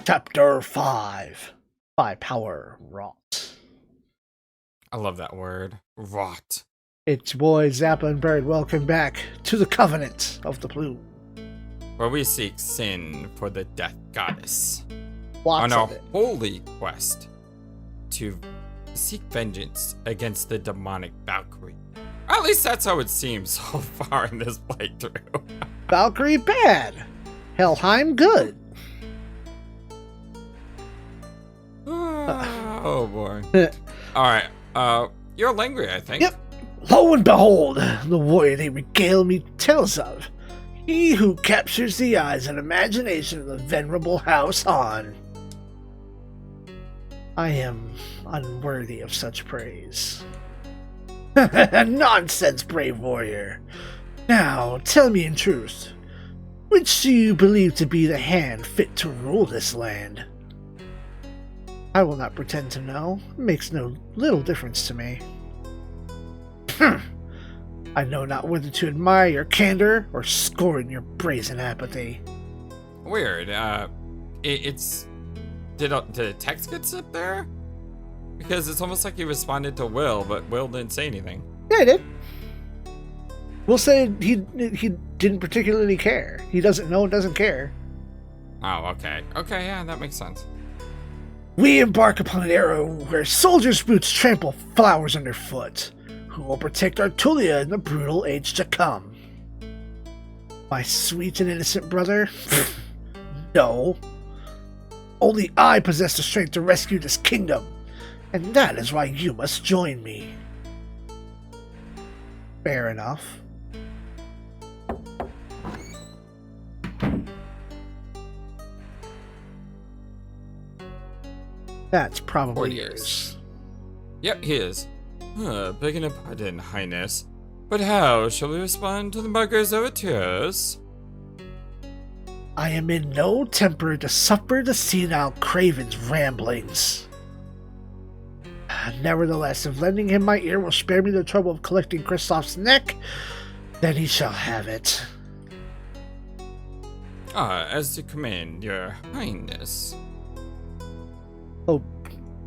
Chapter 5 by Power Rot. I love that word. Rot. It's your boy Zappa and Bird. Welcome back to the Covenant of the Plume. Where we seek sin for the Death Goddess. Lots on our of it. holy quest to seek vengeance against the demonic Valkyrie. Or at least that's how it seems so far in this playthrough. Valkyrie bad. Helheim good. Oh boy. Alright, you're Langry, I think. Yep. Lo and behold, the warrior they regale me tells of. He who captures the eyes and imagination of the venerable house on. I am unworthy of such praise. Nonsense, brave warrior. Now, tell me in truth, which do you believe to be the hand fit to rule this land? I will not pretend to know. It makes no little difference to me. I know not whether to admire your candor or scorn your brazen apathy. Weird. Did the text get slipped there? Because it's almost like he responded to Will, but Will didn't say anything. Yeah, he did. Will said he didn't particularly care. He doesn't know and doesn't care. Oh, okay. Okay, yeah, that makes sense. We embark upon an era where soldiers' boots trample flowers underfoot. Who will protect Artulia in the brutal age to come? My sweet and innocent brother? No. Only I possess the strength to rescue this kingdom, and that is why you must join me. Fair enough. That's probably yours. Yep, he is. Begging a pardon, Highness. But how shall we respond to the mugger's overtures? I am in no temper to suffer the senile craven's ramblings. Nevertheless, if lending him my ear will spare me the trouble of collecting Kristoff's neck, then he shall have it. As to command, your Highness. Hope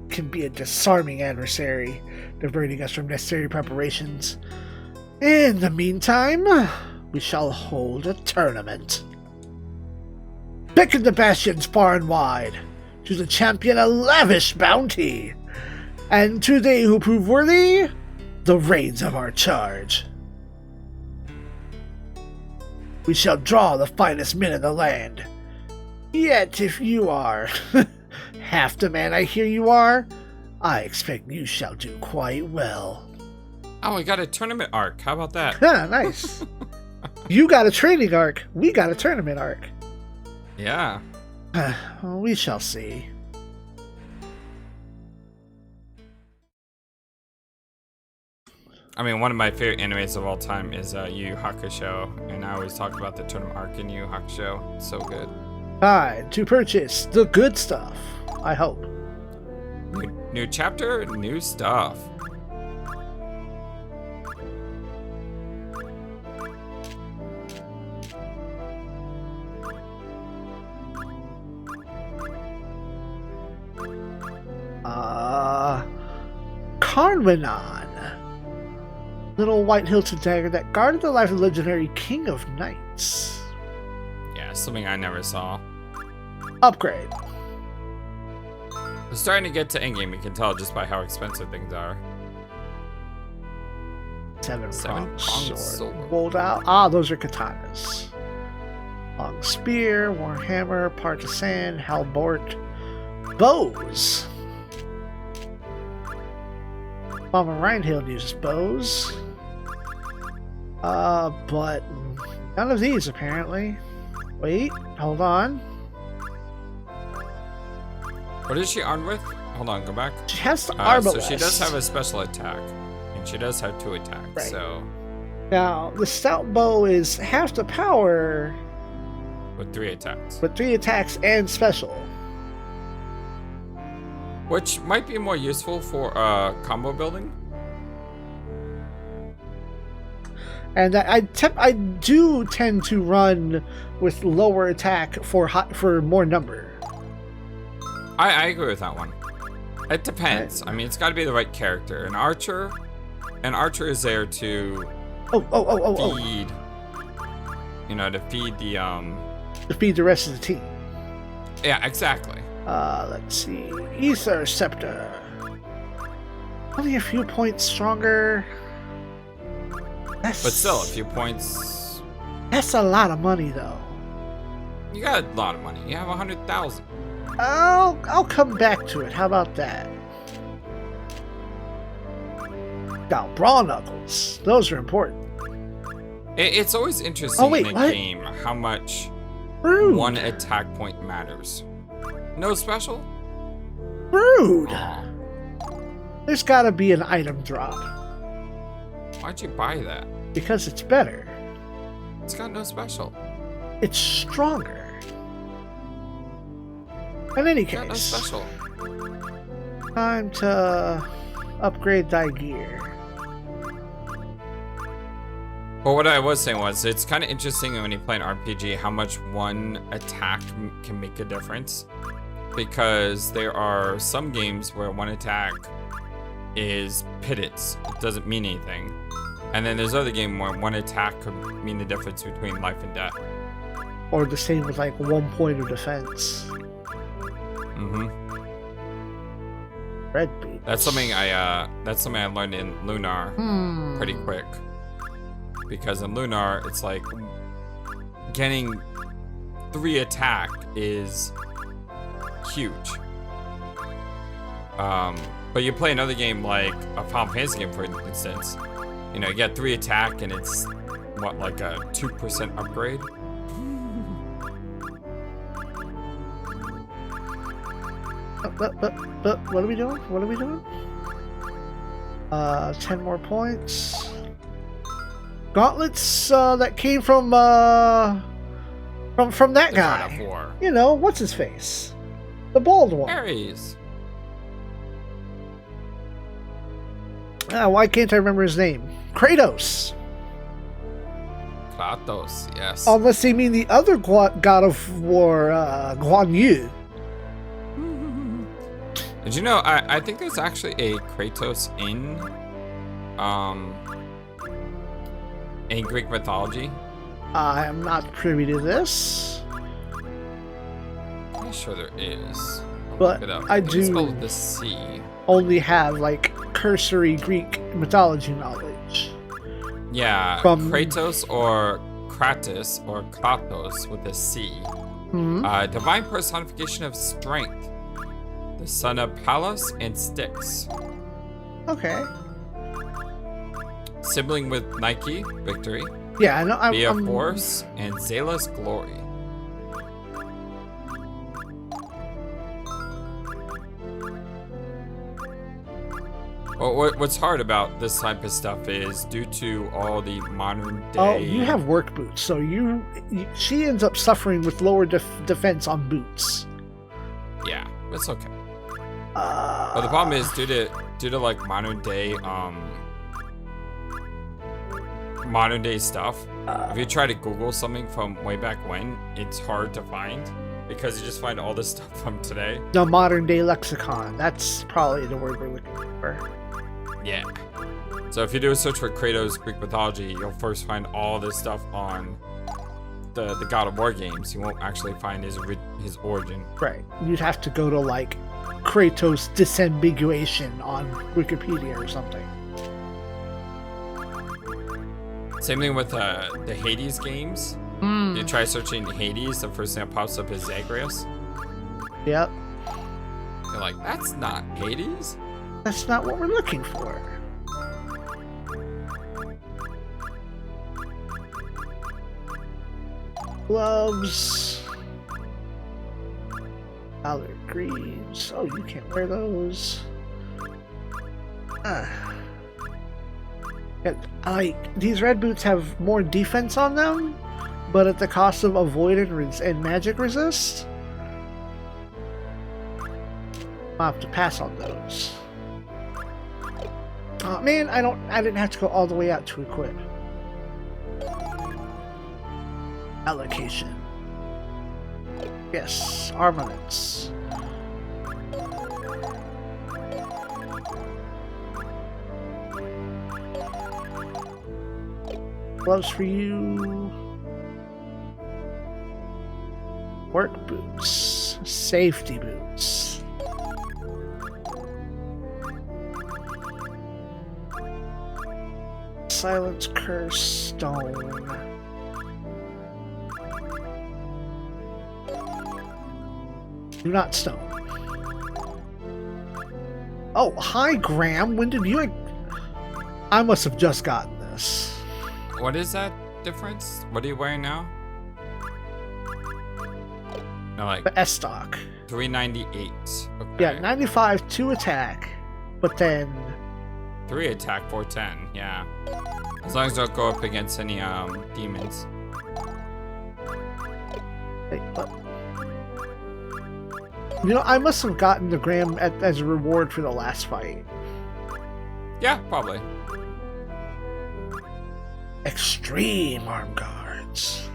can be a disarming adversary, diverting us from necessary preparations. In the meantime, we shall hold a tournament. Beckon the bastions far and wide, to the champion a lavish bounty, and to they who prove worthy, the reins of our charge. We shall draw the finest men in the land. Yet if you are half the man I hear you are, I expect you shall do quite well. Oh, we got a tournament arc. How about that? Yeah, nice. You got a training arc. We got a tournament arc. Yeah. We shall see. I mean, one of my favorite animes of all time is Yu Yu Hakusho, and I always talk about the tournament arc in Yu Yu Hakusho. It's so good. Time to purchase the good stuff, I hope. New chapter, new stuff. Carnwanon. Little white hilted dagger that guarded the life of the legendary King of Knights. Yeah, something I never saw. Upgrade. We're starting to get to endgame, you can tell just by how expensive things are. Seven-pronged sword. Rolled out. Those are katanas. Long spear, warhammer, partisan, halbert, bows. Mama Reinhild uses bows. But none of these apparently. Wait, hold on. What is she armed with? Hold on, go back. She has the arbalest. So she does have a special attack, and she does have 2 attacks. Right. So now the stout bow is half the power, with 3 attacks. but 3 attacks and special. Which might be more useful for combo building. And I do tend to run with lower attack for more number. I agree with that one. It depends. I mean, it's got to be the right character. An archer is there to feed. You know, to feed the To feed the rest of the team. Yeah, exactly. Let's see. Ether Scepter. Only a few points stronger. But still, a few points. That's a lot of money, though. You got a lot of money. You have 100,000. I'll come back to it. How about that? Now, Brawl Knuckles. Those are important. It's always interesting in a game how much one attack point matters. No special? Rude. Aw. There's gotta be an item drop. Why'd you buy that? Because it's better. It's got no special. It's stronger. In any It's got no case, special. time to upgrade thy gear. But what I was saying was, it's kind of interesting when you play an RPG how much one attack can make a difference. Because there are some games where one attack is pittance. It doesn't mean anything. And then there's other game where one attack could mean the difference between life and death. Or the same with like 1 point of defense. Mm-hmm. Red beat. That's something I learned in Lunar pretty quick. Because in Lunar, it's like getting 3 attack is huge. But you play another game like a Final Fantasy game, for instance, you know, you get 3 attack and it's what, like a 2% upgrade? But what are we doing? What are we doing? 10 more points. Gauntlets that came from that The guy. God of War. You know, what's his face? The bald one. Ares. Why can't I remember his name? Kratos. Kratos, yes. Unless they mean the other God of War, Guan Yu. Did you know, I think there's actually a Kratos in Greek mythology. I am not privy to this. I'm sure there is. I'll But look it up. I think it's do- spelled with the C. Only have, like, cursory Greek mythology knowledge. Yeah, From- Kratos or Kratos or Kratos with a C. Divine personification of strength. The son of Pallas and Styx. Okay. Sibling with Nike, victory. Yeah, I know. Via Force and Zela's glory. Well, what's hard about this type of stuff is due to all the modern day. Oh, you have work boots, so she ends up suffering with lower defense on boots. Yeah, it's okay. But the problem is due to like modern day stuff. If you try to Google something from way back when, it's hard to find because you just find all this stuff from today. The modern day lexicon. That's probably the word we're looking for. Yeah. So if you do a search for Kratos Greek mythology, you'll first find all this stuff on the God of War games. You won't actually find his origin. Right. You'd have to go to like Kratos disambiguation on Wikipedia or something. Same thing with the Hades games. You try searching Hades, the first thing that pops up is Zagreus. Yep. You're like, that's not Hades. That's not what we're looking for. Gloves. Dollar greaves. Oh, you can't wear those. Like, these red boots have more defense on them, but at the cost of avoidance and magic resist. I'll have to pass on those. Oh man, I didn't have to go all the way out to equip. Allocation. Yes, armaments. Gloves for you. Work boots. Safety boots. Silence curse stone. Do not stone. Oh, hi Graham. When did you... I must have just gotten this. What is that difference? What are you wearing now? No, like The S stock. 398. Okay. Yeah, 95 2 attack, but then 3 attack, 410. Yeah. As long as I don't go up against any demons. wait, what? You know, I must have gotten the Graham as a reward for the last fight. Yeah, probably. Extreme arm guards.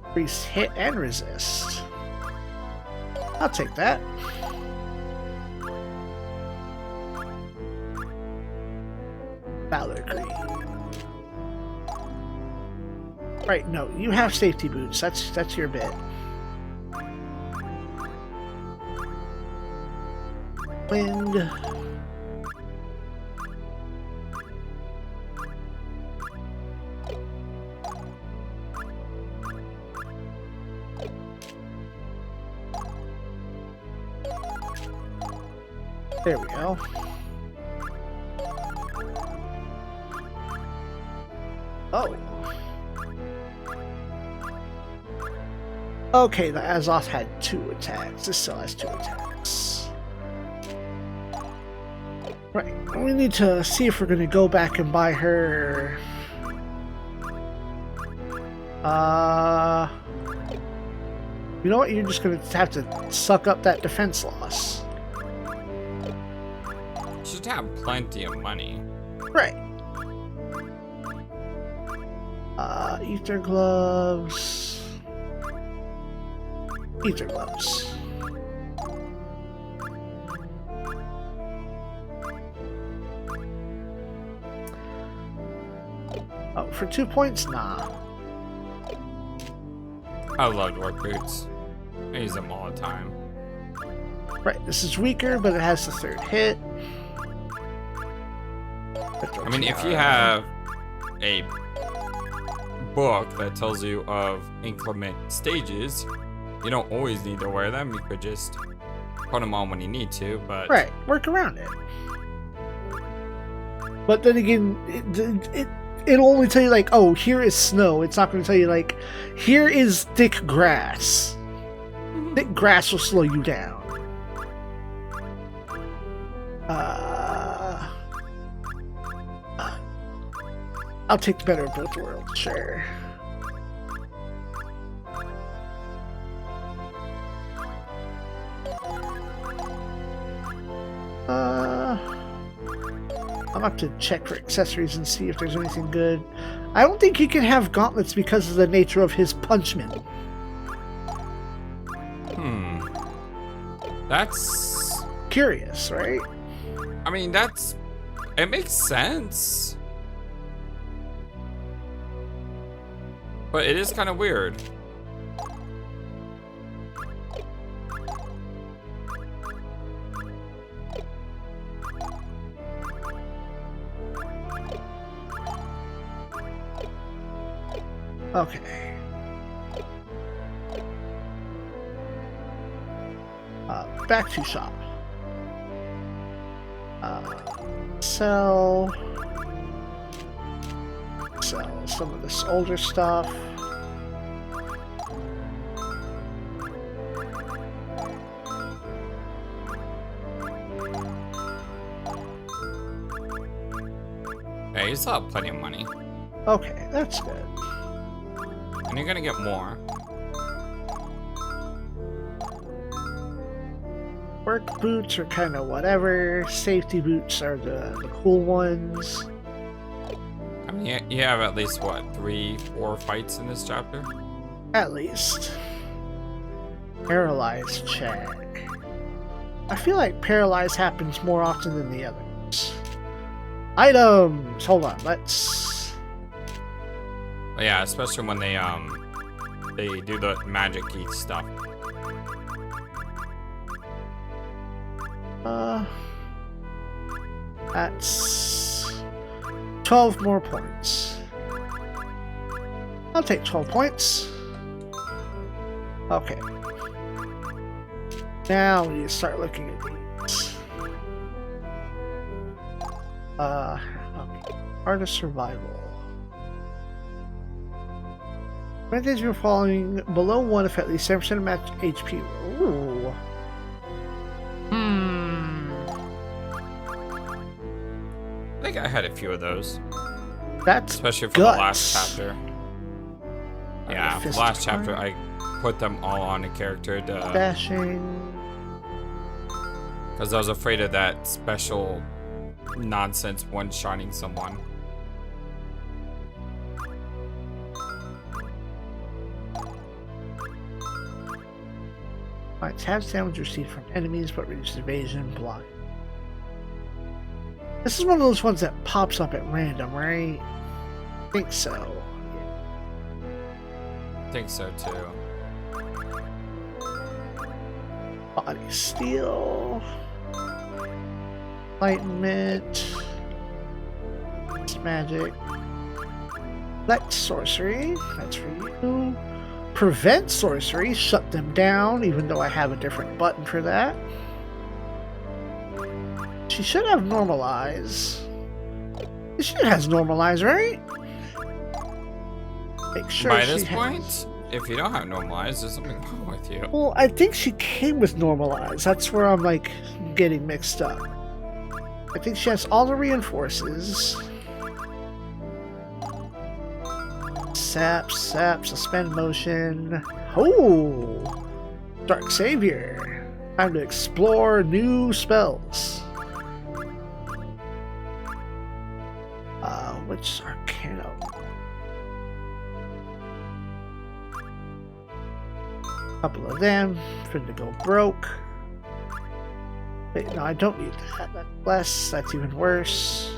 Increase hit and resist. I'll take that. Valkyrie. Right, no, you have safety boots. That's your bit. Wind. There we go. Oh. Okay, the Azoth had 2 attacks. This still has 2 attacks. Right, we need to see if we're going to go back and buy her... You know what? You're just going to have to suck up that defense loss. Should have plenty of money. Right. Ether gloves. Ether gloves. Oh, for 2 points? Nah. I love work boots. I use them all the time. Right, this is weaker, but it has the 3rd hit. I mean, if you have a book that tells you of inclement stages, you don't always need to wear them. You could just put them on when you need to, but... Right, work around it. But then again, it'll only tell you, like, oh, here is snow. It's not going to tell you, like, here is thick grass. Thick grass will slow you down. I'll take the better of both worlds, sure. I'm about to check for accessories and see if there's anything good. I don't think he can have gauntlets because of the nature of his punchman. That's... curious, right? I mean, that's... it makes sense. But it is kind of weird. Okay. Back to shop. Sell some of this older stuff. Yeah, you still have plenty of money. Okay, that's good. And you're gonna get more. Work boots are kind of whatever. Safety boots are the cool ones. I mean, you have at least, what, 3-4 fights in this chapter? At least. Paralyzed check. I feel like paralyze happens more often than the others. Items! Hold on, let's... Yeah, especially when they do the magic-y stuff. That's 12 more points. I'll take 12 points. Okay. Now we need to start looking at these. Okay. Art of Survival. Advantage you're falling below 1 if at least 7% of match HP. Ooh. I think I had a few of those. That's especially for guts. The last chapter. Yeah, the last chapter I put them all on a character to dashing. Because I was afraid of that special nonsense one-shotting someone. Alright, tabs damage received from enemies but reduces evasion and block. This is one of those ones that pops up at random, right? I think so. I think so too. Body Steel. Enlightenment. It's magic. Select Sorcery. That's for you. Prevent Sorcery. Shut them down, even though I have a different button for that. She should have Normalize. She has Normalize, right? Make sure by this point, if you don't have Normalize, there's something wrong with you. Well, I think she came with Normalize. That's where I'm like getting mixed up. I think she has all the reinforces. Sap, suspend motion. Oh! Dark Savior. Time to explore new spells. Which Arcana? Couple of them. For to go broke. Wait, no, I don't need that. That's less. That's even worse.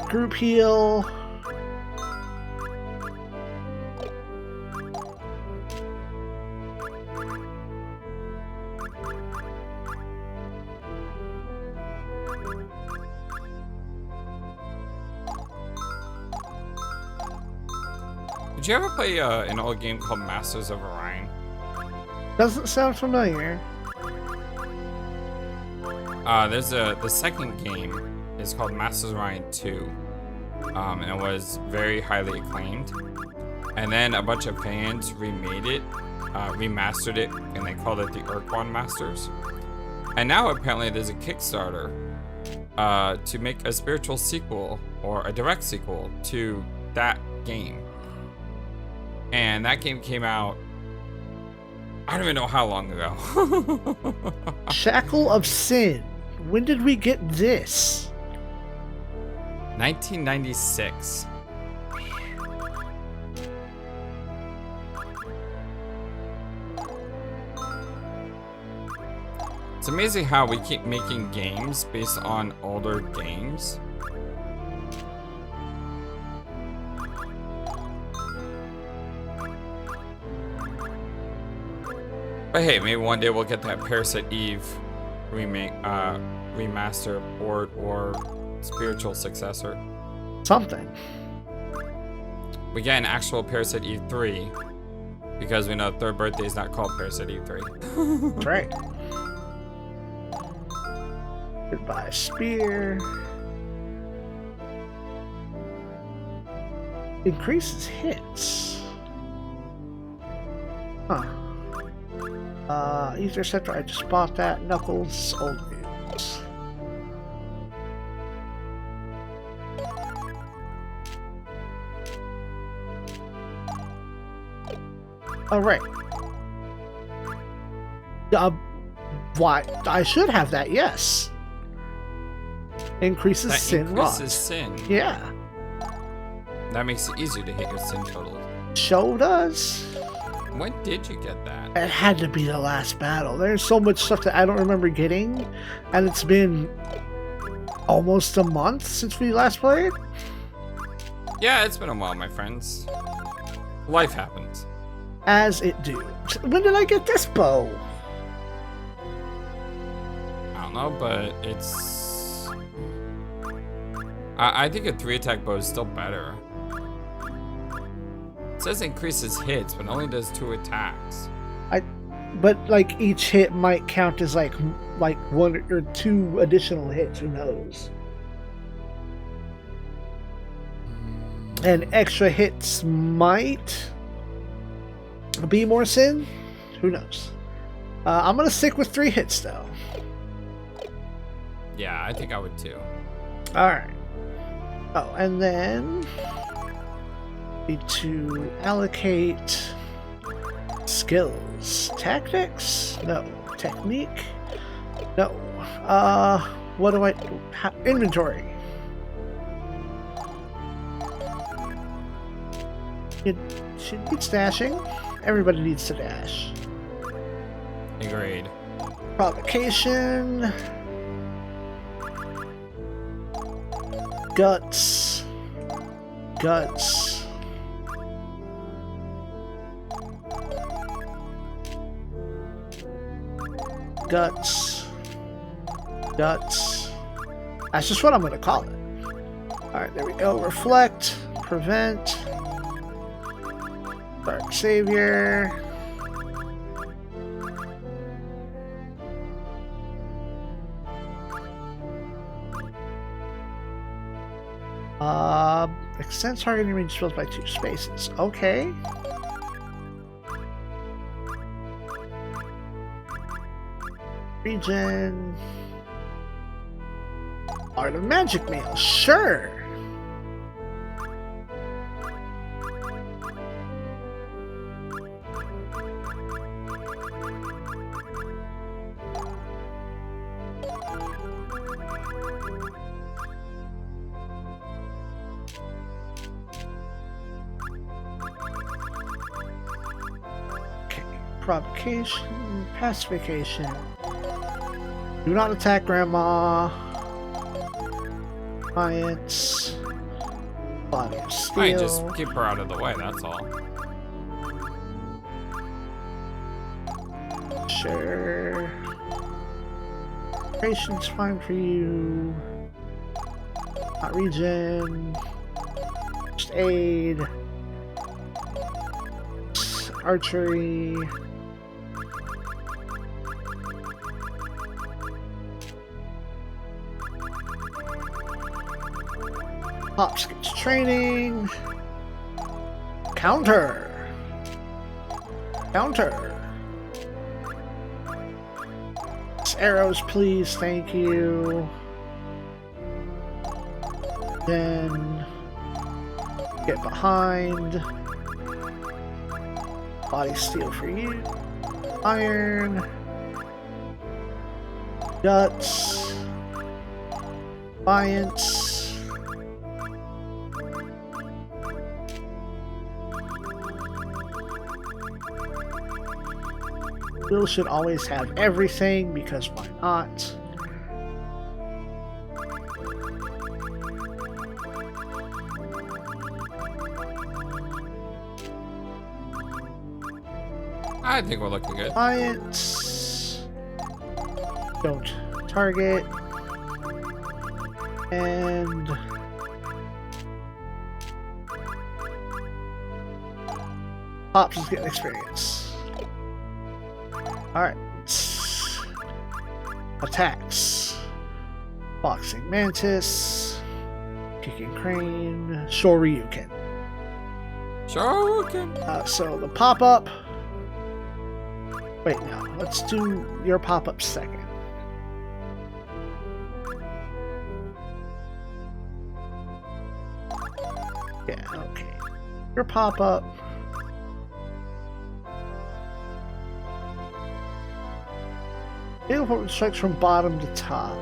Group heal. Did you ever play an old game called Masters of Orion? Doesn't sound familiar. There's the second game is called Masters of Orion 2. And it was very highly acclaimed. And then a bunch of fans remade it, remastered it, and they called it the Urquan Masters. And now apparently there's a Kickstarter to make a spiritual sequel or a direct sequel to that game. And that game came out, I don't even know how long ago. Shackle of Sin. When did we get this? 1996. It's amazing how we keep making games based on older games. But hey, maybe one day we'll get that Parasite Eve remake, remaster, port, or spiritual successor. Something. We get an actual Parasite Eve 3 because we know third birthday is not called Parasite Eve 3. That's right. Goodbye, Spear. Increases hits. Huh. Ether Scepter, I just bought that. Knuckles, old news. Alright. Why? I should have that, yes. Increases That sin increases rod. sin. Yeah. That makes it easier to hit your sin total. Show does. When did you get that? It had to be the last battle. There's so much stuff that I don't remember getting, and it's been almost a month since we last played. Yeah, it's been a while, my friends. Life happens. As it do. When did I get this bow? I don't know, but it's... I think a 3-attack bow is still better. It says increases hits, but only does 2 attacks. But like each hit might count as like 1 or 2 additional hits. Who knows? And extra hits might be more sin. Who knows? I'm gonna stick with 3 hits though. Yeah, I think I would too. All right. Oh, and then need to allocate skills. Tactics? No. Technique? No. What do I... Inventory. It should need stashing. Everybody needs to dash. Agreed. Provocation. Guts. Guts. Guts. Guts. That's just what I'm going to call it. Alright, there we go. Reflect. Prevent. Dark Savior. Extends targeting range spells by 2 spaces. Okay. Regen. Art of Magic Mail. Sure. Provocation, pacification. Do not attack Grandma. Defiance. Body of Steel. I just keep her out of the way, that's all. Sure. Patience fine for you. Not regen. Just aid. Archery. Pops gets training. Counter. Counter. Arrows, please. Thank you. Then get behind. Body steel for you. Iron. Guts. Defiance. Will should always have everything, because why not? I think we're looking good. Defiance. Don't target. And Pops is getting experience. Alright. Attacks. Boxing Mantis. Kicking Crane. Shoryuken. Shoryuken. So the pop-up. Wait, no. Let's do your pop-up second. Yeah, okay. Your pop-up. Teleport strikes from bottom to top.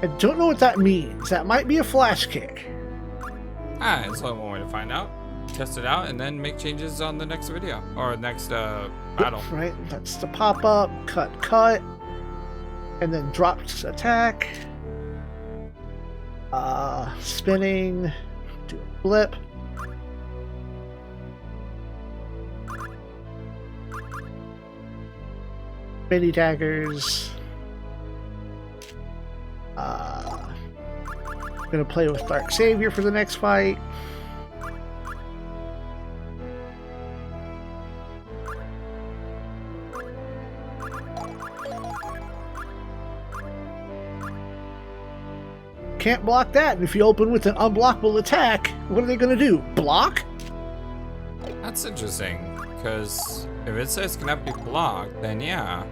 I don't know what that means. That might be a flash kick. It's only one way to find out. Test it out and then make changes on the next video or next battle. Right, that's the pop-up, cut, and then drops attack. Spinning. Do a flip. Mini daggers. Gonna play with Dark Savior for the next fight. Can't block that, and if you open with an unblockable attack, what are they gonna do? Block? That's interesting, because if it says cannot be blocked, then yeah.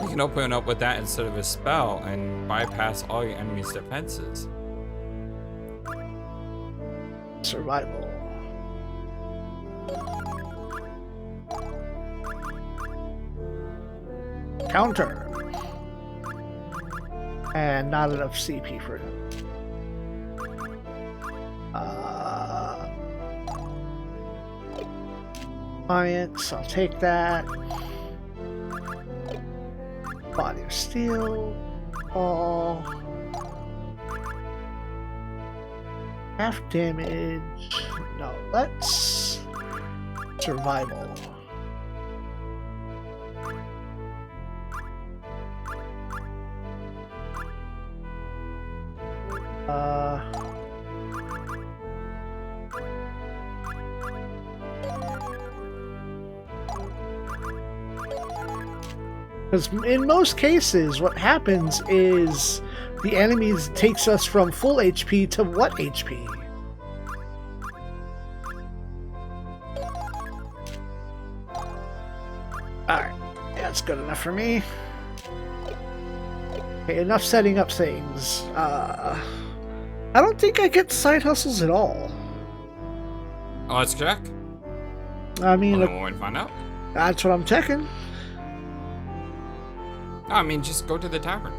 You can open up with that instead of a spell and bypass all your enemy's defenses. Survival. Counter. And not enough CP for him. Alliance, I'll take that. Body of Steel. All. Half damage. No, let's. Survival. Because in most cases, what happens is the enemies takes us from full HP to what HP? Alright, yeah, that's good enough for me. Okay, enough setting up things. I don't think I get side hustles at all. Oh, let's check. I mean, We'll wait and find out. that's what I'm checking. No, I mean, just go to the tavern.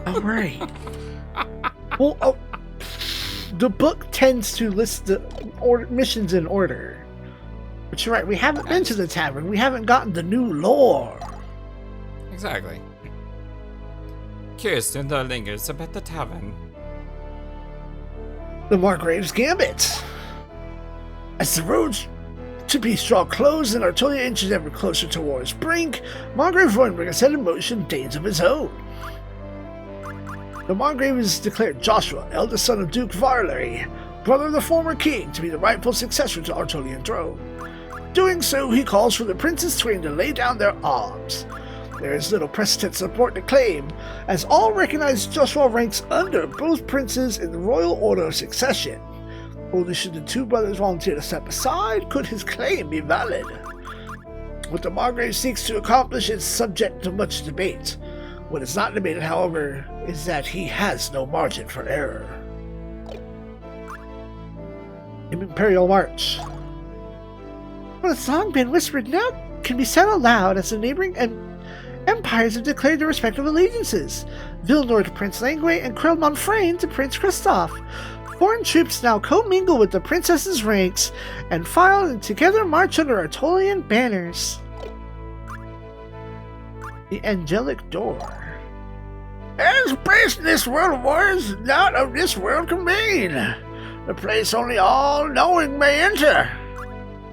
Alright. Well, oh, the book tends to list the missions in order. But you're right, we haven't been to the tavern. We haven't gotten the new lore. Exactly. Kirsten the lingers about the tavern. The Margrave's Gambit. As the roads to peace draw close and Artolia inches ever closer towards brink, Margrave Voidbring has set in motion days of his own. The Margrave is declared Joshua, eldest son of Duke Varlary, brother of the former king, to be the rightful successor to Artolian throne. Doing so, he calls for the princes twain to lay down their arms. There is little precedent support to claim, as all recognize Joshua ranks under both princes in the royal order of succession. Only should the two brothers volunteer to step aside could his claim be valid. What the Margrave seeks to accomplish is subject to much debate. What is not debated, however, is that he has no margin for error. Imperial March. What has long been whispered now can be said aloud as the neighboring empires have declared their respective allegiances. Vilnor to Prince Langway and Krelmonfrain to Prince Kristoff. Foreign troops now commingle with the princess's ranks and file and together march under Artolian banners. The Angelic Door. As place in this world of wars, not of this world convene. The place only all-knowing may enter.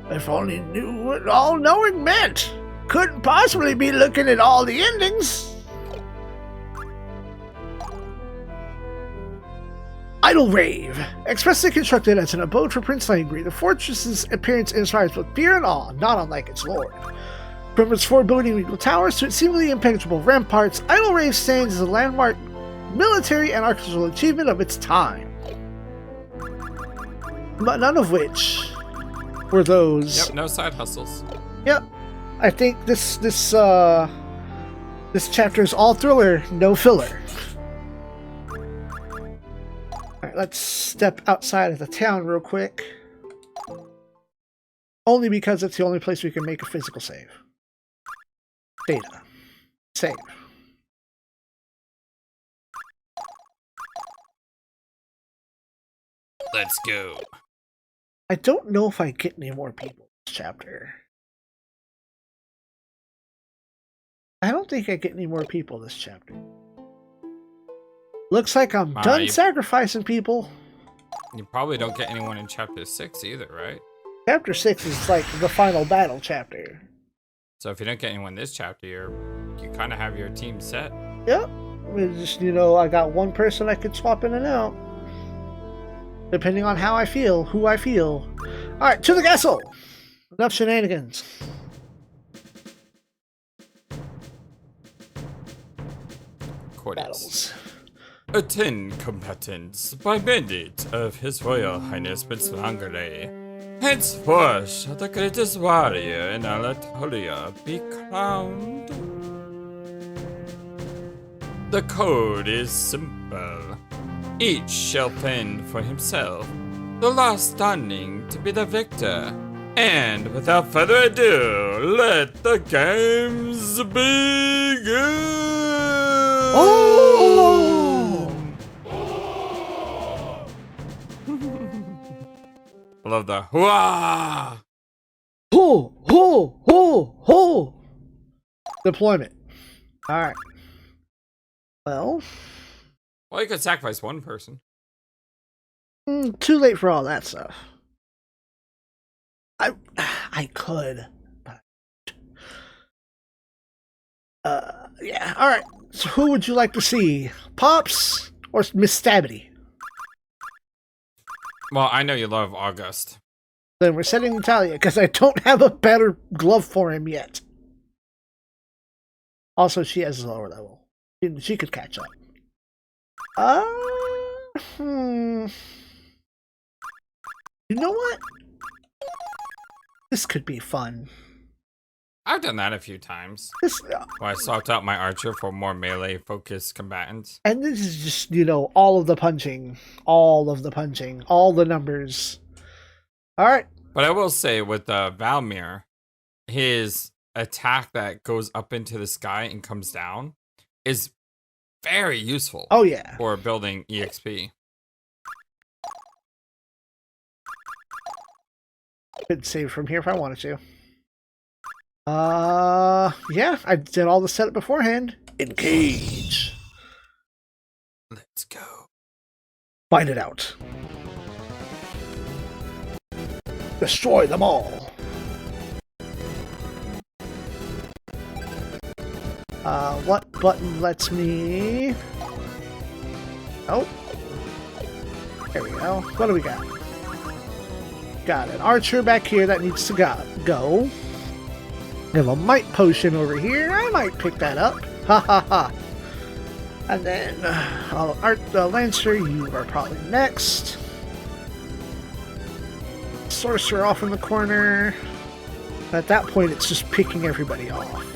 If only knew what all-knowing meant. Couldn't possibly be looking at all the endings. Idle Rave. Expressly constructed as an abode for Prince Langry, the fortress's appearance inspires both fear and awe, not unlike its lord. From its foreboding regal towers to its seemingly impenetrable ramparts, Idle Rave stands as a landmark military and architectural achievement of its time. But none of which were those. Yep, no side hustles. Yep. I think this chapter is all thriller, no filler. Alright, let's step outside of the town real quick. Only because it's the only place we can make a physical save. Data. Save. Let's go. I don't know if I get any more people this chapter. I don't think I get any more people this chapter. Looks like I'm done you- sacrificing people. You probably don't get anyone in chapter 6 either, right? Chapter 6 is like the final battle chapter. So if you don't get anyone this chapter, you kind of have your team set. Yep. It's just, you know, I got one person I could swap in and out. Depending on how I feel, who I feel. Alright, to the castle! Enough shenanigans. Quarters. Battles. Attend combatants by mandate of His Royal Highness Prince Hungary. Henceforth shall the greatest warrior in Anatolia be crowned. The code is simple. Each shall fend for himself, the last standing to be the victor. And without further ado, let the games begin! Oh! I love the hooah! Ho! Ho! Ho! Ho! Deployment. Alright. Well, You could sacrifice one person. too late for all that stuff. I could, but yeah. All right. So who would you like to see, Pops or Miss Stabity? Well, I know you love August. Then we're setting Natalia because I don't have a better glove for him yet. Also, she has a lower level. She could catch up. You know what? This could be fun. I've done that a few times. This, Where I swapped out my archer for more melee-focused combatants. and this is just, you know, all of the punching, all the numbers. All right. But I will say, with Valmir, his attack that goes up into the sky and comes down is very useful. Oh yeah. For building EXP. Could save from here if I wanted to. Yeah, I did all the setup beforehand. Engage. Let's go. Find it out. Destroy them all. What button lets me... Oh. There we go. What do we got? Got an archer back here that needs to go. We have a might potion over here. I might pick that up. Ha ha ha. And then, Lancer, you are probably next. Sorcerer off in the corner. At that point, it's just picking everybody off.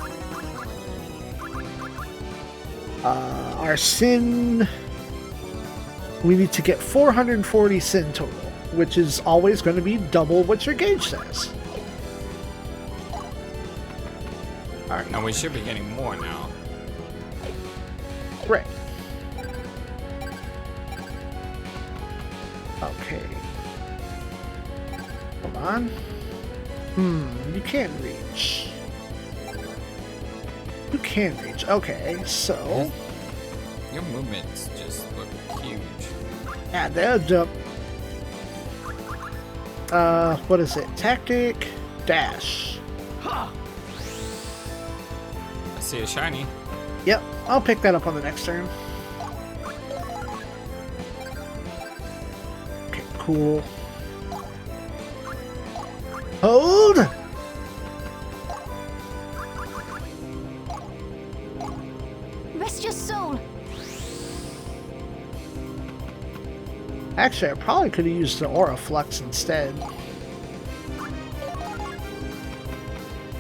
Our sin... We need to get 440 sin total, which is always going to be double what your gauge says. Alright. And we should be getting more now. Right. Okay. Hold on. You can't reach. You can reach. Okay, so... Your movements just look huge. Yeah, they'll jump. What is it? Tactic, dash. I see a shiny. Yep, I'll pick that up on the next turn. Okay, cool. Hold! Rest your soul. Actually, I probably could have used the Aura Flux instead.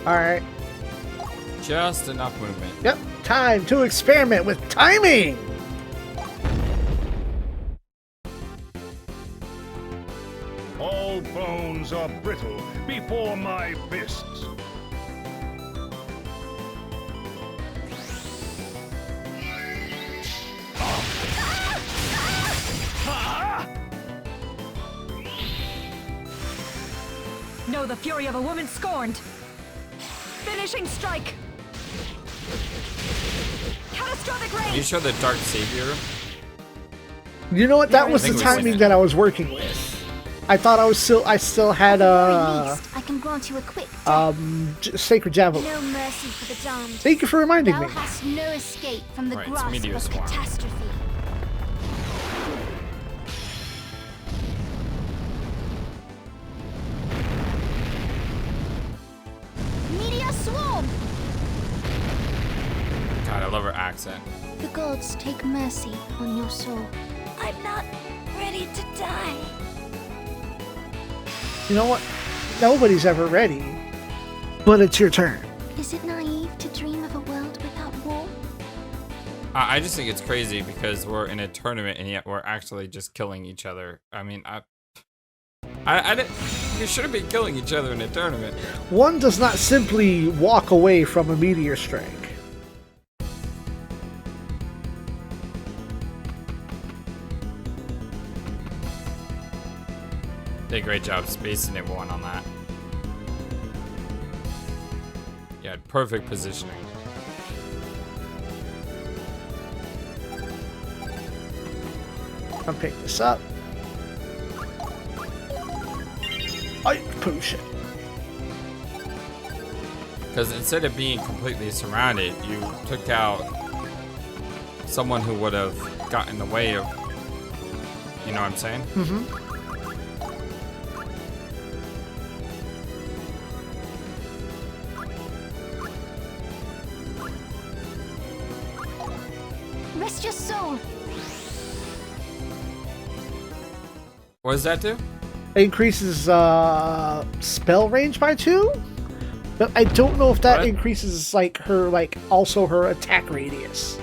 Alright. Just enough movement. Yep, time to experiment with timing! All bones are brittle before my fists. Know the fury of a woman scorned. Finishing strike. Catastrophic You range. show the Dark Savior You know what? That was the think we said timing it. that I was working with. I thought I still had At least I can grant you a quick death. Sacred Javelin. No mercy for the damned. Thank you for reminding Thou me. hast no escape from the Right, it's grasp Meteor of Swarm. catastrophe. Meteor swarm! God, I love her accent. The gods take mercy on your soul. I'm not ready to die. You know what? Nobody's ever ready. But it's your turn. Is it naive to dream of a world without war? I just think it's crazy because we're in a tournament and yet we're actually just killing each other. I mean, I didn't. You shouldn't be killing each other in a tournament. One does not simply walk away from a meteor strike. Did a great job spacing everyone on that. Yeah, perfect positioning. I'll pick this up. I potion. Because instead of being completely surrounded, you took out someone who would have gotten in the way of. You know what I'm saying? Mm-hmm. Rest your soul. What does that do? Increases spell range by 2, but I don't know if that What? increases also her attack radius.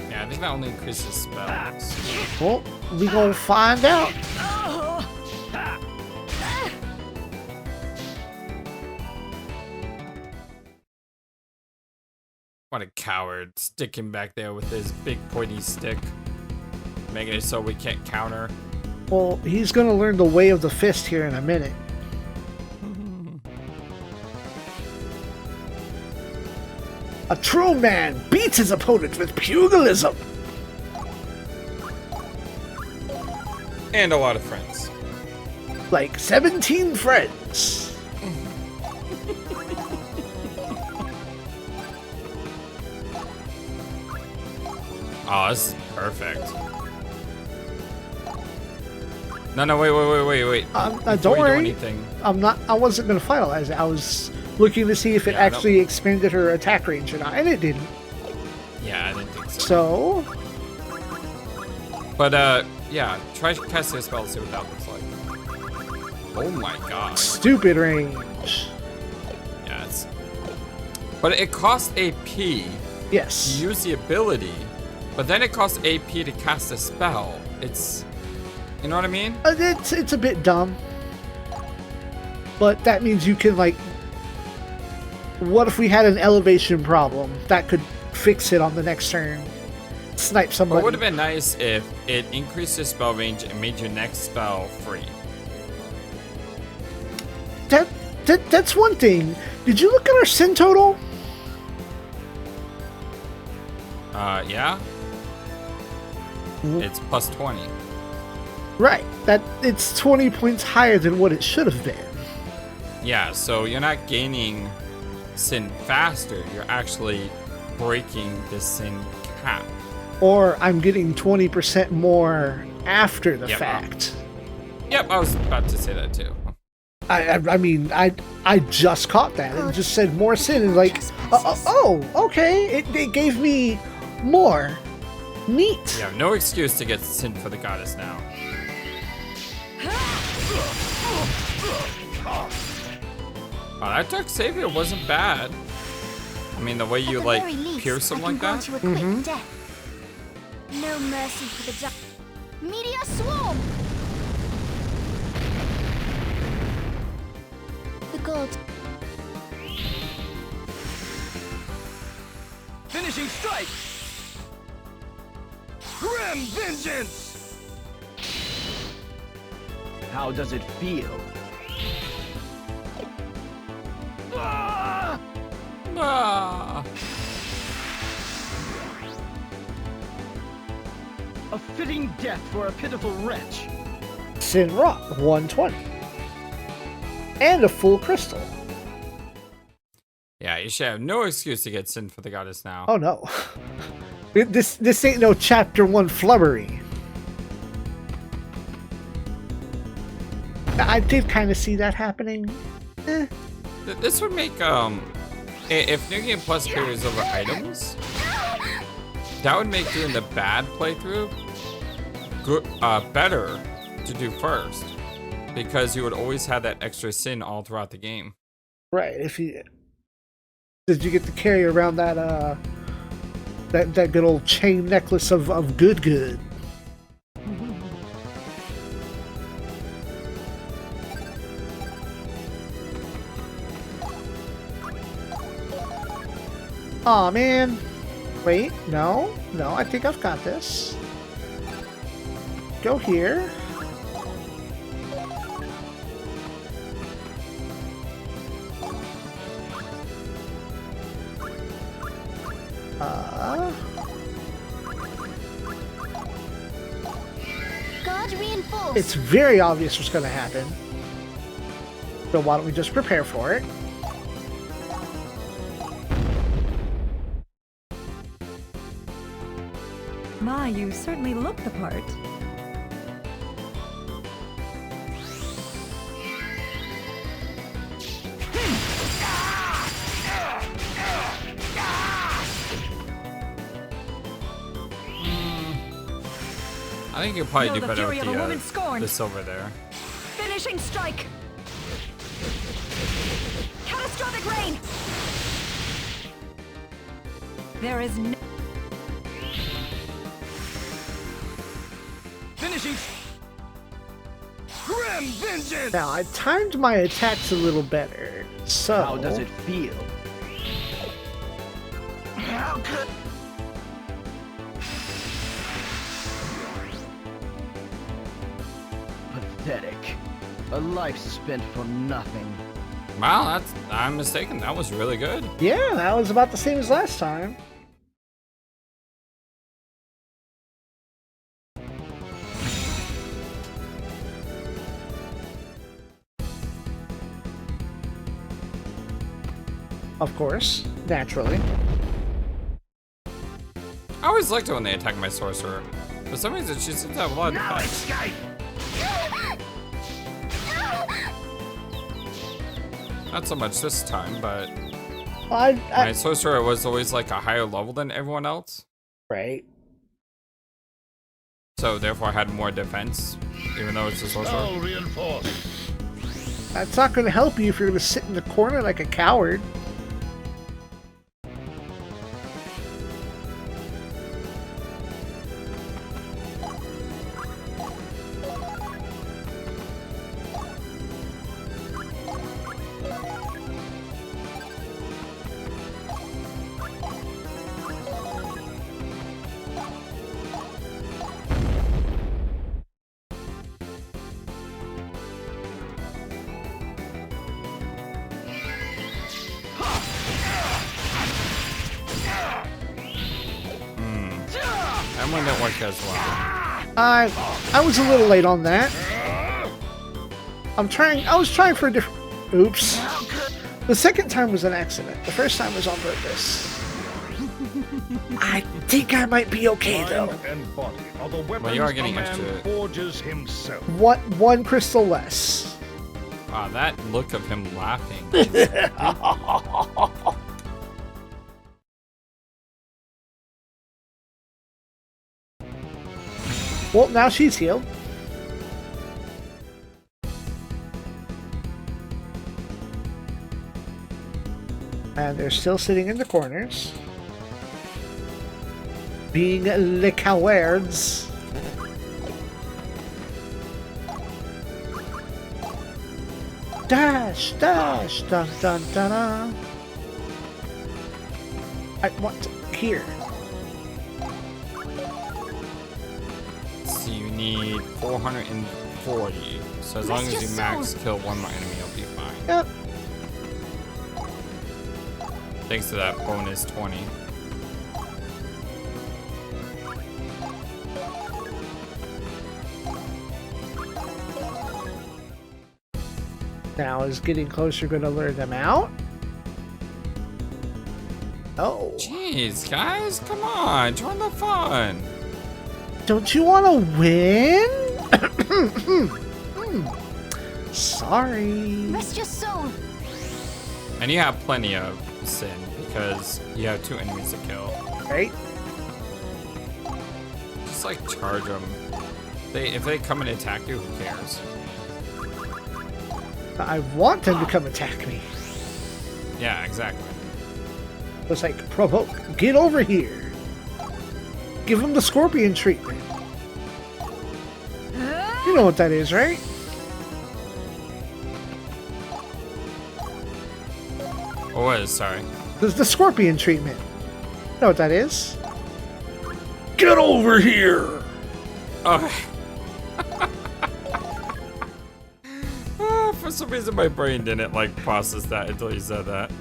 Yeah, I think that only increases spells. Well, we gonna find out. What a coward, sticking back there with his big pointy stick, making it so we can't counter. Well, he's gonna learn the way of the fist here in a minute. A true man beats his opponent with pugilism. And a lot of friends. Like 17 friends. Oh, this is perfect. No, wait. Before don't you worry. do anything, I wasn't gonna finalize it. I was looking to see if it Yeah, I don't- actually expanded her attack range or not, and it didn't. yeah, I didn't think so. So, But yeah, try casting a spell and see what that looks like. Oh my god. stupid range. Yeah, it's. But it costs AP Yes. to use the ability, but then it costs AP to cast a spell. It's. You know what I mean? It's a bit dumb. But that means you can, like... What if we had an elevation problem? That could fix it on the next turn. Snipe But somebody. it would have been nice if it increased your spell range and made your next spell free. That's one thing. Did you look at our sin total? Yeah? It's plus 20. Right. It's 20 points higher than what it should have been. Yeah, so you're not gaining sin faster, you're actually breaking the sin cap. Or I'm getting 20% more after the Yep. fact. Yep, I was about to say that too. I mean, I just caught that. It just said more sin, and like, oh, okay. It gave me more. Neat. You have no excuse to get sin for the goddess now. Wow, that Dark Savior wasn't bad. I mean, the way you, At the like, very least, pierce him I can like grant that? you a quick death. No mercy for the Meteor swarm! The gods. Finishing strike! Grim vengeance! How does it feel? Ah! Ah. A Fitting death for a pitiful wretch. Sin Rock, 120. And a full crystal. Yeah, you should have no excuse to get Sin for the goddess now. Oh no. This ain't no chapter 1 flubbery. I did kind of see that happening. This would make if New Game Plus carries over items, that would make doing the bad playthrough good, better to do first, because you would always have that extra sin all throughout the game. Right. Did you get to carry around that that good old chain necklace of good? Aw, man. Wait, no, I think I've got this. Go here. God reinforced. It's very obvious what's going to happen. So why don't we just prepare for it? My, you certainly look the part. I think you'll probably Know do the better fury with of a woman scorned. the silver there. Finishing strike! Catastrophic rain! There is no... Finishing. Grim vengeance. Now, I timed my attacks a little better, so... How does it feel? How good? Pathetic. A life spent for nothing. Wow, I'm mistaken. That was really good. Yeah, that was about the same as last time. Of course, naturally. I always liked it when they attack my sorcerer. For some reason, she seems to have a lot of Now defense. escape. Not so much this time, but I my sorcerer was always like a higher level than everyone else. right. So therefore I had more defense, even though it's a sorcerer. That's not going to help you if you're going to sit in the corner like a coward. That one didn't work as well. I was a little late on that. I was trying for a different... Oops. The second time was an accident. The first time was on purpose. I think I might be okay, though. Well, you are getting extra. One crystal less. Wow, that look of him laughing. Well, now she's healed. And they're still sitting in the corners. Being le cowards. Dash, dash, dun dun dun dun. I want to, here. So you need 440. So as long as you max kill one more enemy, you'll be fine. Yep. Thanks to that bonus 20. Now, is getting closer going to lure them out? Oh. Jeez, guys, come on, join the fun. Don't you want to win? Sorry. Rest your soul. And you have plenty of sin because you have 2 enemies to kill. Right? Just like charge them. If they come and attack you, who cares? I want them to come attack me. Yeah, exactly. It's like, provoke, get over here. Give him the scorpion treatment. You know what that is, right? What is? Sorry. There's the scorpion treatment. You know what that is? Get over here! Okay. For some reason, my brain didn't like process that until you said that.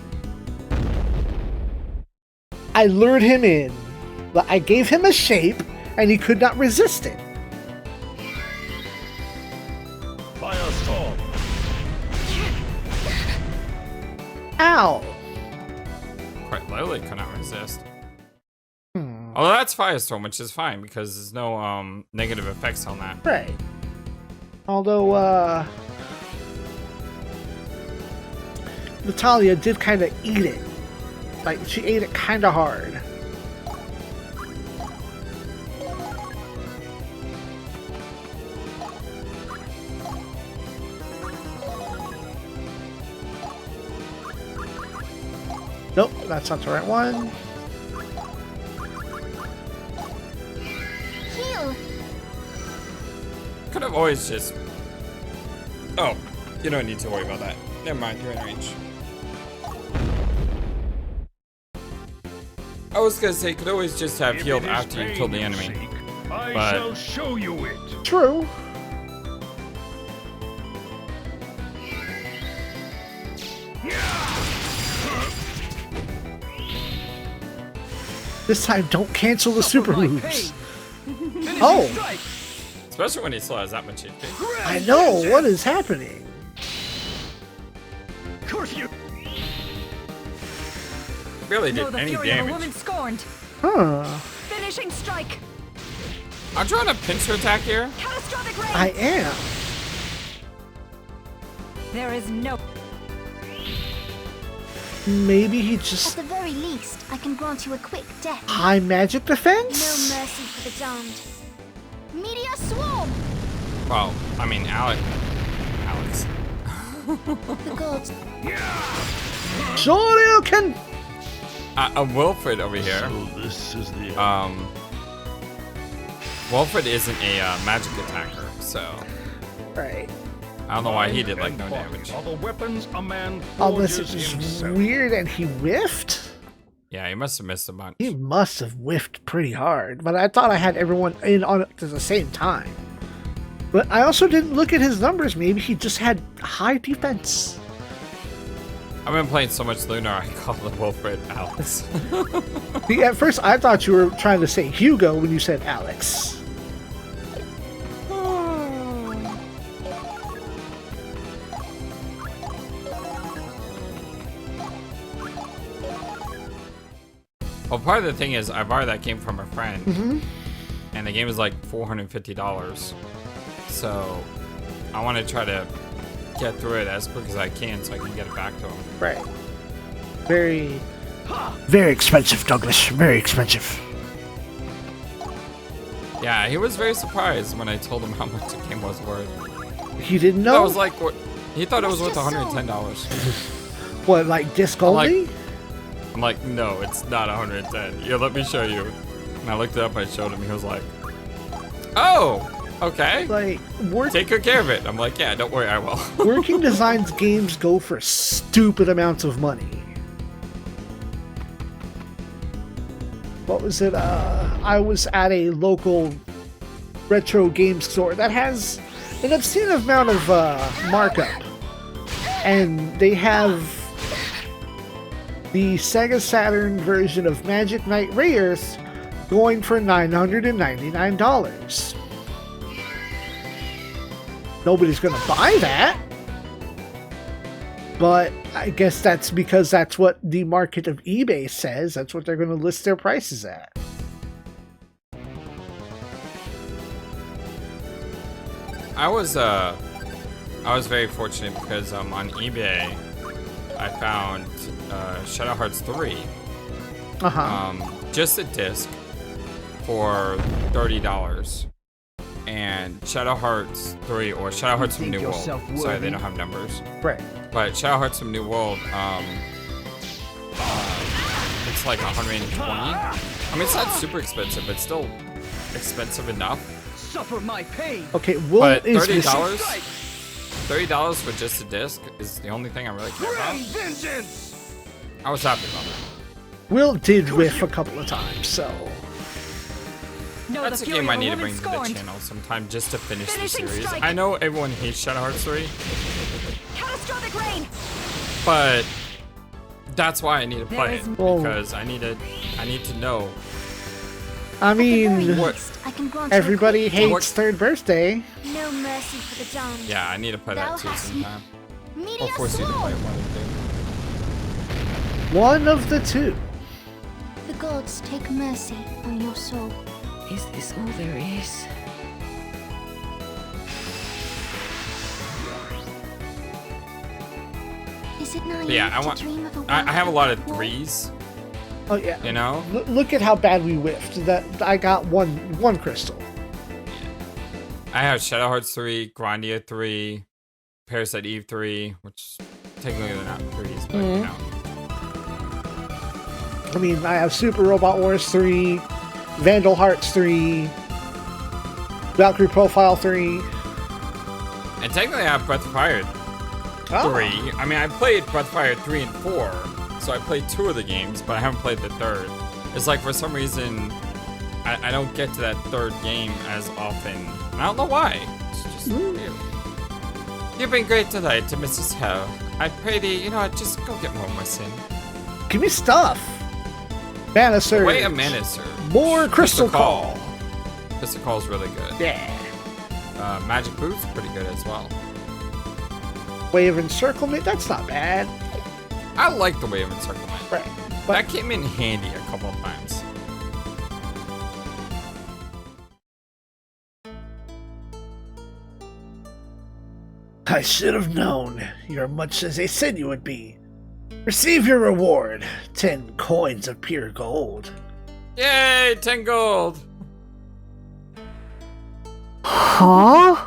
I lured him in. I gave him a shape, and he could not resist it. Firestorm. Ow! Quite literally could not resist. Although that's Firestorm, which is fine because there's no negative effects on that. Right. Although, Natalia did kind of eat it. Like, she ate it kind of hard. Nope, that's not the right one. Heal. Could have always just... Oh, you don't need to worry about that. Never mind, you're in range. I was gonna say, could always just have healed after you killed the enemy. I But- shall show you it. True. This time, don't cancel the super moves. Oh, Especially when he still has that much HP. I know. What is happening? Curse you. Barely Know did the any fury of a damage. woman scorned. Huh. Finishing strike. I'm trying to pincer attack here. Catastrophic rain. I am. There is no. Maybe he At just the very least, I can grant you a quick death. high magic No defense? mercy for the damned. Meteor swarm. Well, I mean, Alex. The gods. Shoryuken! Wilfred over here. So this is the Wilfred isn't a magic attacker, so Right. I don't know why he did like no damage. Are the weapons a man Unless it forges was himself. weird and he whiffed? Yeah, he must have missed a bunch. He must have whiffed pretty hard, but I thought I had everyone in on it at the same time. But I also didn't look at his numbers. Maybe he just had high defense. I've been playing so much Lunar, I call the Wilfred Alex. See, at first I thought you were trying to say Hugo when you said Alex. Well, part of the thing is I borrowed that game from a friend, and the game is like $450. So I want to try to get through it as quick as I can so I can get it back to him. Right. Very, very expensive, Douglas. Very expensive. Yeah, he was very surprised when I told him how much the game was worth. He didn't I know? was like, what? He thought it was worth $110. What, like disc I'm like- only? I'm like, no, it's not 110. Yeah, let me show you. And I looked it up, I showed him, he was like, oh, okay. Like, Take good care of it. I'm like, yeah, don't worry, I will. Working Designs games go for stupid amounts of money. What was it? I was at a local retro game store that has an obscene amount of markup. And they have the Sega Saturn version of Magic Knight Rayearth going for $999. Nobody's gonna buy that. But I guess that's because that's what the market of eBay says. That's what they're going to list their prices at. I was very fortunate because on eBay I found Shadow Hearts 3. Just a disc for $30. And Shadow Hearts 3 or Shadow Hearts from New World. Sorry, they don't have numbers. Right. But Shadow Hearts from New World, it's like 120. I mean, it's not super expensive, but still expensive enough. Suffer my pain. Okay, Will But is $30 for just a disc is the only thing I really care about. Vengeance! I was happy about it. Will did whiff a couple of times, so No, That's the a fury game of I need to woman bring to the scorned. channel sometime just to finish the Finishing series. strike. I know everyone hates Shadow Hearts 3, Catastrophic rain. but that's why I need to There play is- it Well- because I need to know. I At the very mean, What- least, I can grant you a everybody quick hates Third Birthday. death. No mercy for the damned. Yeah, I need to play Thou that too hast sometime. Media Or force you to play sword. one of One of the two. The gods take mercy on your soul. Is this all there is? Is it naive Yeah, I to want. dream of a I have a lot of world? threes. Oh yeah. You know. Look at how bad we whiffed. That I got one crystal. I have Shadow Hearts 3, Grandia 3, Parasite Eve 3, which technically they're not threes, but you know. I mean, I have Super Robot Wars 3, Vandal Hearts 3, Valkyrie PRoffile 3. And technically I have Breath of Fire 3. I mean, I played Breath of Fire 3 and 4, so I played 2 of the games, but I haven't played the third. It's like for some reason, I don't get to that third game as often. I don't know why. It's just weird. You've been great tonight, Mrs. Hell. I pray thee, you know what, just go get more sin. Give me stuff. Mana Surge. Wait a minute, sir. More Crystal Call. Crystal Call is really good. Yeah. Magic Boot's pretty good as well. Wave Encirclement. That's not bad. I like the Wave of Encirclement. Right. That came in handy a couple of times. I should have known. You're much as they said you would be. Receive your reward. 10 coins of pure gold. Yay, 10 gold. Huh?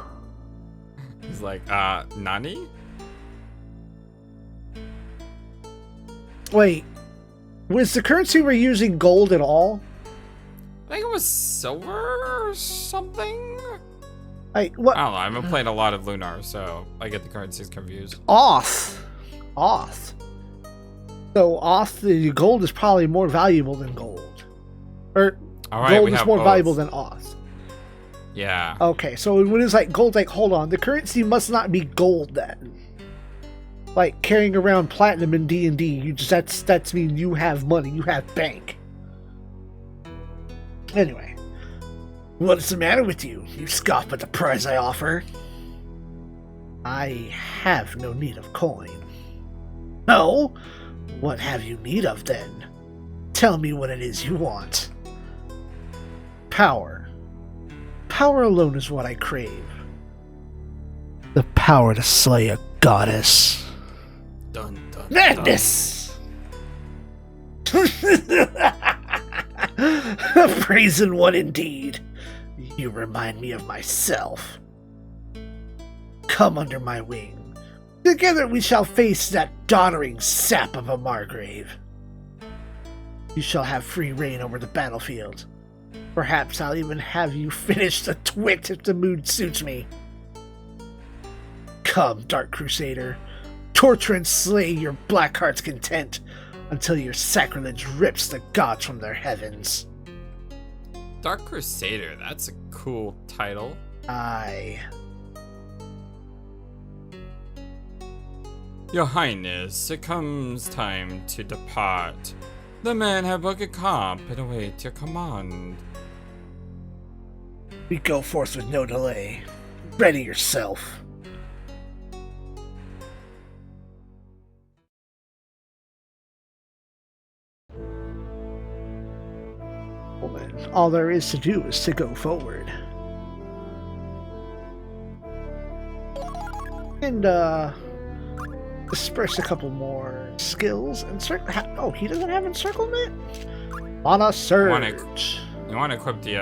He's like, nani? Wait. Was the currency we're using gold at all? I think it was silver or something? Like, what? I don't know, I've been playing a lot of Lunar, so I get the currencies confused. Oth. So Oth, the gold is probably more valuable than gold. Or Alright, gold we is have more both. valuable than Oth. Yeah. Okay, so when it's like gold, like, hold on, the currency must not be gold then. Like carrying around platinum in D&D, you just that's mean you have money, you have bank. Anyway, what's the matter with you? You scoff at the prize I offer. I have no need of coin. No? What have you need of then? Tell me what it is you want. Power. Power alone is what I crave. The power to slay a goddess. Dun, dun, Madness! A brazen one indeed. You remind me of myself. Come under my wing. Together we shall face that doddering sap of a Margrave. You shall have free reign over the battlefield. Perhaps I'll even have you finish the twit if the mood suits me. Come, Dark Crusader. Torture and slay your black heart's content until your sacrilege rips the gods from their heavens. Dark Crusader, that's a cool title. Aye. Your Highness, it comes time to depart. The men have booked a camp and await your command. We go forth with no delay. Ready yourself. Well then, all there is to do is to go forward. And, disperse a couple more skills and oh, he doesn't have encirclement? On a surge. You want to equip the,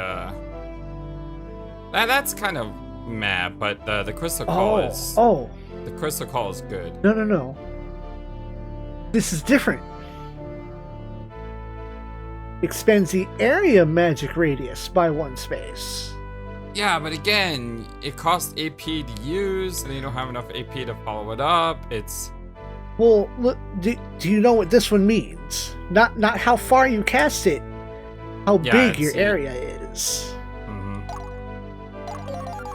that's kind of meh, but the Crystal Call is... Oh. The Crystal Call is good. No. This is different. Expands the area magic radius by 1 space. Yeah, but again, it costs AP to use, and you don't have enough AP to follow it up. It's... Well, look, do you know what this one means? Not how far you cast it, how big your area is. Mm-hmm.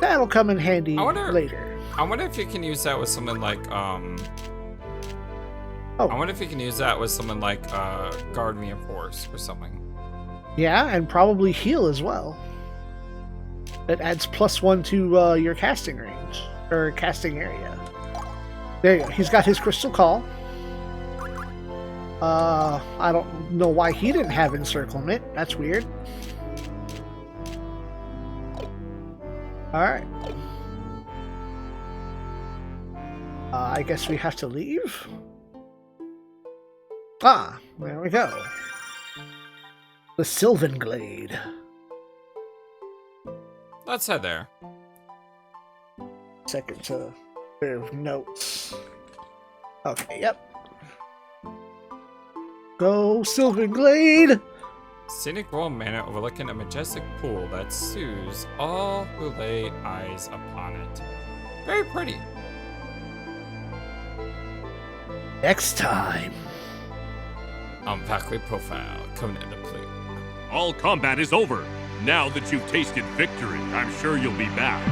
That'll come in handy later. I wonder if you can use that with something like, I wonder if you can use that with something like, Guard Me and Force or something. Yeah, and probably heal as well. That adds +1 to your casting range, or casting area. There you go. He's got his Crystal Call. I don't know why he didn't have encirclement. That's weird. Alright. I guess we have to leave? Ah, there we go. The Sylvan Glade. Let's head there. Second to clear of notes. Okay, yep. Go, Sylvan Glade! Scenic rural manor overlooking a majestic pool that soothes all who lay eyes upon it. Very pretty. Next time. On Valkyrie PRoffile, coming into Plume. All combat is over. Now that you've tasted victory, I'm sure you'll be back.